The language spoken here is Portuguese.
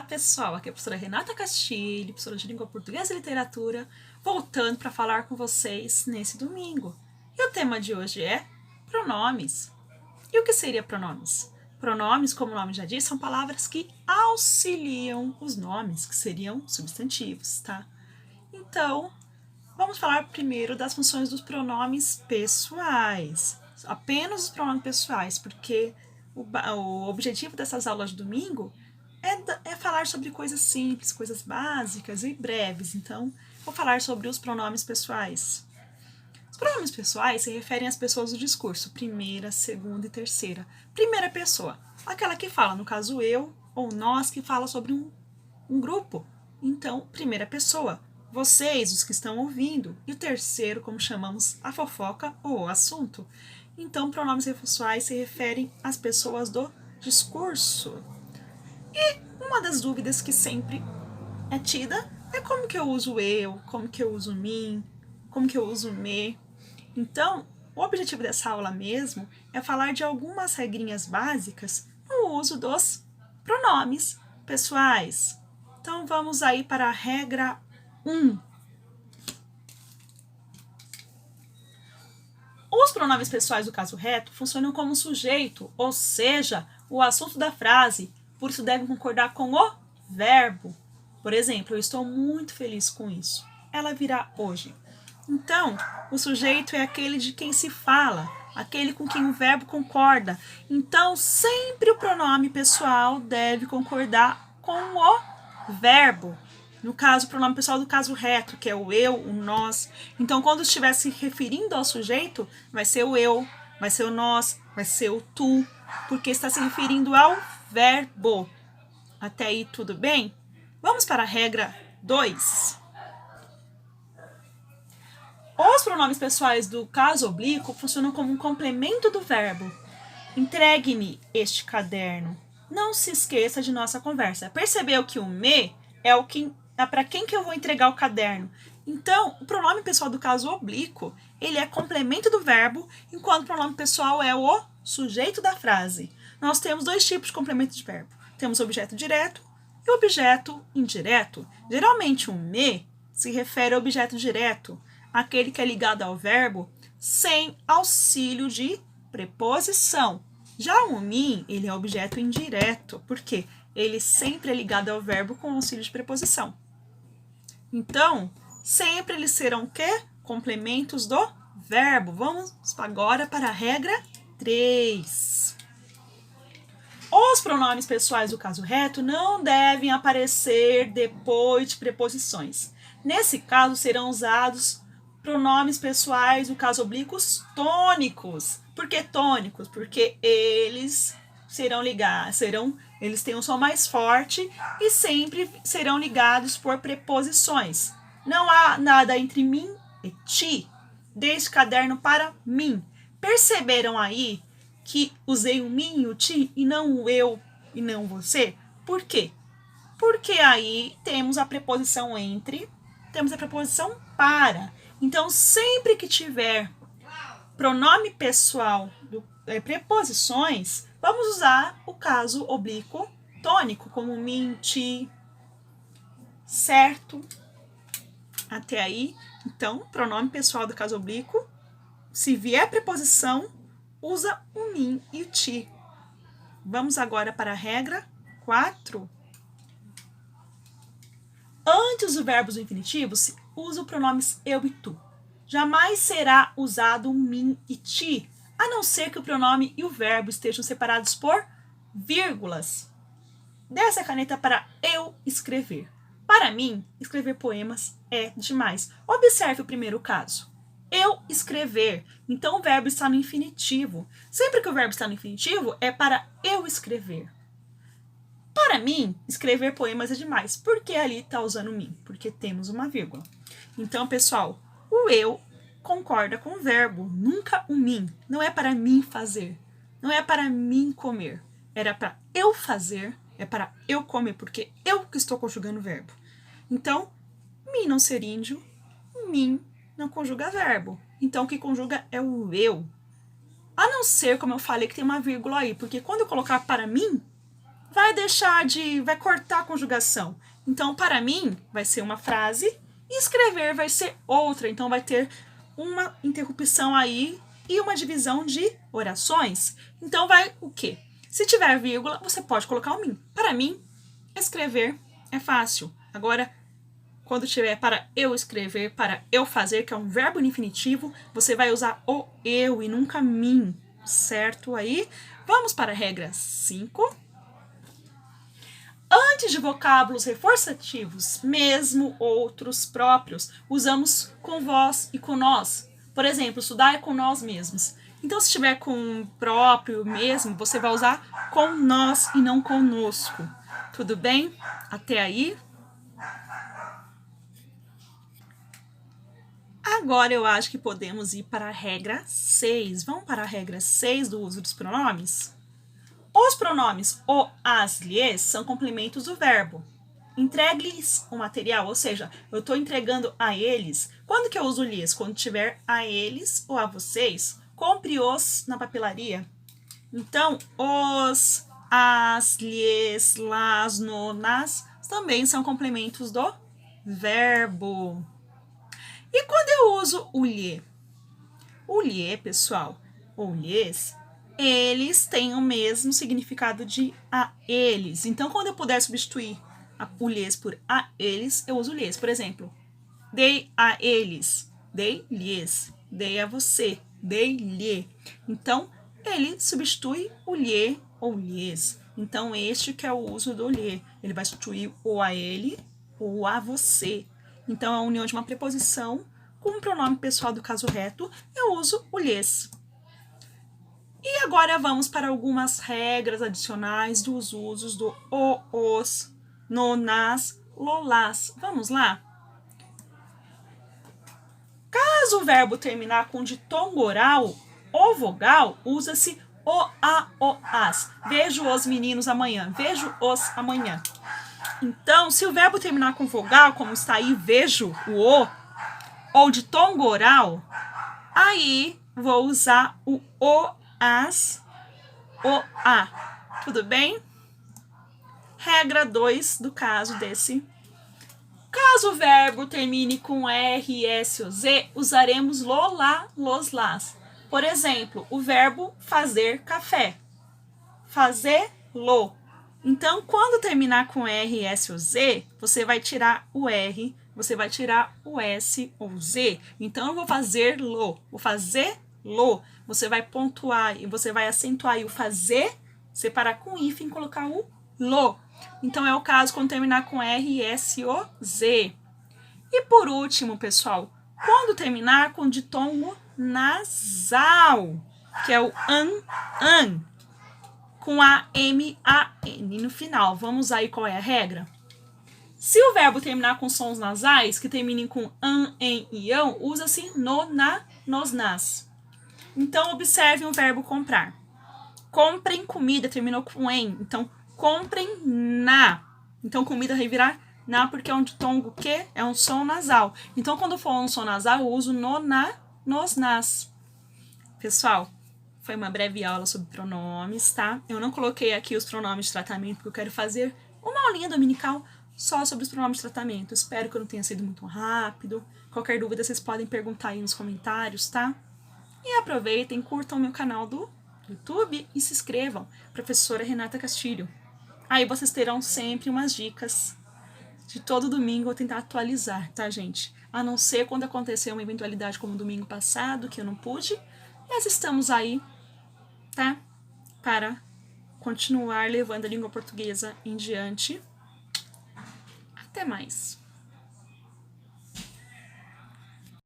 pessoal, aqui é a professora Renata Castilho, professora de Língua Portuguesa e Literatura, voltando para falar com vocês nesse domingo. E o tema de hoje é pronomes. E o que seria pronomes? Pronomes, como o nome já diz, são palavras que auxiliam os nomes, que seriam substantivos, tá? Então, vamos falar primeiro das funções dos pronomes pessoais. Apenas os pronomes pessoais, porque o objetivo dessas aulas de domingo é falar sobre coisas simples, coisas básicas e breves. Então, vou falar sobre os pronomes pessoais. Os pronomes pessoais se referem às pessoas do discurso, primeira, segunda e terceira. Primeira pessoa, aquela que fala, no caso eu ou nós, que fala sobre um grupo. Então, primeira pessoa, vocês, os que estão ouvindo. E o terceiro, como chamamos, a fofoca ou o assunto. Então, pronomes pessoais se referem às pessoas do discurso. E uma das dúvidas que sempre é tida é como que eu uso eu, como que eu uso mim, como que eu uso me. Então, o objetivo dessa aula mesmo é falar de algumas regrinhas básicas no uso dos pronomes pessoais. Então, vamos aí para a regra 1. Os pronomes pessoais do caso reto funcionam como sujeito, ou seja, o assunto da frase, por isso devem concordar com o verbo. Por exemplo, eu estou muito feliz com isso. Ela virá hoje. Então, o sujeito é aquele de quem se fala, aquele com quem o verbo concorda. Então, sempre o pronome pessoal deve concordar com o verbo. No caso, o pronome pessoal do caso reto, que é o eu, o nós. Então, quando estiver se referindo ao sujeito, vai ser o eu, vai ser o nós, vai ser o tu, porque está se referindo ao verbo. Até aí, tudo bem? Vamos para a regra 2. Os pronomes pessoais do caso oblíquo funcionam como um complemento do verbo. Entregue-me este caderno. Não se esqueça de nossa conversa. Percebeu que o me é para quem que eu vou entregar o caderno? Então, o pronome pessoal do caso oblíquo, ele é complemento do verbo, enquanto o pronome pessoal é o sujeito da frase. Nós temos dois tipos de complemento de verbo. Temos o objeto direto e o objeto indireto. Geralmente, o me se refere ao objeto direto, aquele que é ligado ao verbo sem auxílio de preposição. Já o mim, ele é objeto indireto, porque ele sempre é ligado ao verbo com auxílio de preposição. Então, sempre eles serão o quê? Complementos do verbo. Vamos agora para a regra 3. Os pronomes pessoais do caso reto não devem aparecer depois de preposições. Nesse caso, serão usados pronomes pessoais do caso oblíquos tônicos. Por que tônicos? Porque eles eles têm um som mais forte e sempre serão ligados por preposições. Não há nada entre mim e ti. Deste caderno para mim. Perceberam aí que usei o mim e o ti e não o eu e não você? Por quê? Porque aí temos a preposição entre, temos a preposição para. Então, sempre que tiver pronome pessoal, preposições, vamos usar o caso oblíquo tônico, como mim, ti, certo? Até aí, então, pronome pessoal do caso oblíquo, se vier preposição, usa o mim e o ti. Vamos agora para a regra 4. Antes dos verbos do infinitivo, se usa os pronomes eu e tu. Jamais será usado o mim e ti, a não ser que o pronome e o verbo estejam separados por vírgulas. Desce a caneta para eu escrever. Para mim, escrever poemas é demais. Observe o primeiro caso. Eu escrever. Então, o verbo está no infinitivo. Sempre que o verbo está no infinitivo, é para eu escrever. Para mim, escrever poemas é demais. Por que ali está usando mim? Porque temos uma vírgula. Então, pessoal, o eu concorda com o verbo, nunca o mim. Não é para mim fazer. Não é para mim comer. Era para eu fazer, é para eu comer, porque eu que estou conjugando o verbo. Então, mim não ser índio, mim não conjuga verbo. Então, o que conjuga é o eu. A não ser, como eu falei, que tem uma vírgula aí, porque quando eu colocar para mim, vai cortar a conjugação. Então, para mim, vai ser uma frase e escrever vai ser outra. Então, vai ter uma interrupção aí e uma divisão de orações. Então, vai o quê? Se tiver vírgula, você pode colocar o mim. Para mim, escrever é fácil. Agora, quando tiver para eu escrever, para eu fazer, que é um verbo no infinitivo, você vai usar o eu e nunca mim, certo? Aí, vamos para a regra 5. Antes de vocábulos reforçativos, mesmo outros próprios, usamos com vós e com nós. Por exemplo, estudar é com nós mesmos. Então, se tiver com próprio mesmo, você vai usar com nós e não conosco. Tudo bem? Até aí? Agora eu acho que podemos ir para a regra 6. Vamos para a regra 6 do uso dos pronomes? Os pronomes o, as, lhes são complementos do verbo. Entregue-lhes o material, ou seja, eu estou entregando a eles. Quando que eu uso lhes? Quando tiver a eles ou a vocês. Compre-os na papelaria. Então, os, as, lhes, las, no, nas também são complementos do verbo. E quando eu uso o lhe? O lhe, pessoal, ou lhes, eles têm o mesmo significado de a eles. Então, quando eu puder substituir o lhes por a eles, eu uso lhes. Por exemplo, dei a eles, dei lhes, dei a você, dei lhe. Então, ele substitui o lhe ou lhes. Então, este que é o uso do lhe. Ele vai substituir o a ele ou a você. Então, a união de uma preposição com um pronome pessoal do caso reto, eu uso o lhes. E agora vamos para algumas regras adicionais dos usos do o, os, no, nas, lolás. Vamos lá? Caso o verbo terminar com ditongo oral ou vogal, usa-se o, a, o, as. Vejo os meninos amanhã. Vejo os amanhã. Então, se o verbo terminar com vogal, como está aí, vejo o, ou ditongo oral, aí vou usar o, as, o, a. Tudo bem? Regra 2 do caso desse. Caso o verbo termine com R, S ou Z, usaremos lo, lá, los, las. Por exemplo, o verbo fazer café. Fazer-lo. Então, quando terminar com R, S ou Z, você vai tirar o R, você vai tirar o S ou Z. Então, eu vou fazer-lo. Vou fazer-lo. Você vai pontuar e você vai acentuar o fazer, separar com hífen e colocar o lo. Então, é o caso quando terminar com R, S ou Z. E por último, pessoal, quando terminar com ditongo nasal, que é o an, com a M, A, N no final. Vamos aí qual é a regra? Se o verbo terminar com sons nasais, que terminem com an, em e ão, usa-se no, na, nos, nas. Então, observem o verbo comprar. Comprem comida, terminou com em. Então, comprem na. Então, comida vai virar na, porque é um ditongo que é um som nasal. Então, quando for um som nasal, eu uso no, na, nos, nas. Pessoal, foi uma breve aula sobre pronomes, tá? Eu não coloquei aqui os pronomes de tratamento, porque eu quero fazer uma aulinha dominical só sobre os pronomes de tratamento. Espero que eu não tenha sido muito rápido. Qualquer dúvida, vocês podem perguntar aí nos comentários, tá? E aproveitem, curtam o meu canal do YouTube e se inscrevam. Professora Renata Castilho. Aí vocês terão sempre umas dicas. De todo domingo eu vou tentar atualizar, tá, gente? A não ser quando acontecer uma eventualidade como o domingo passado, que eu não pude. Mas estamos aí, tá? Para continuar levando a língua portuguesa em diante. Até mais!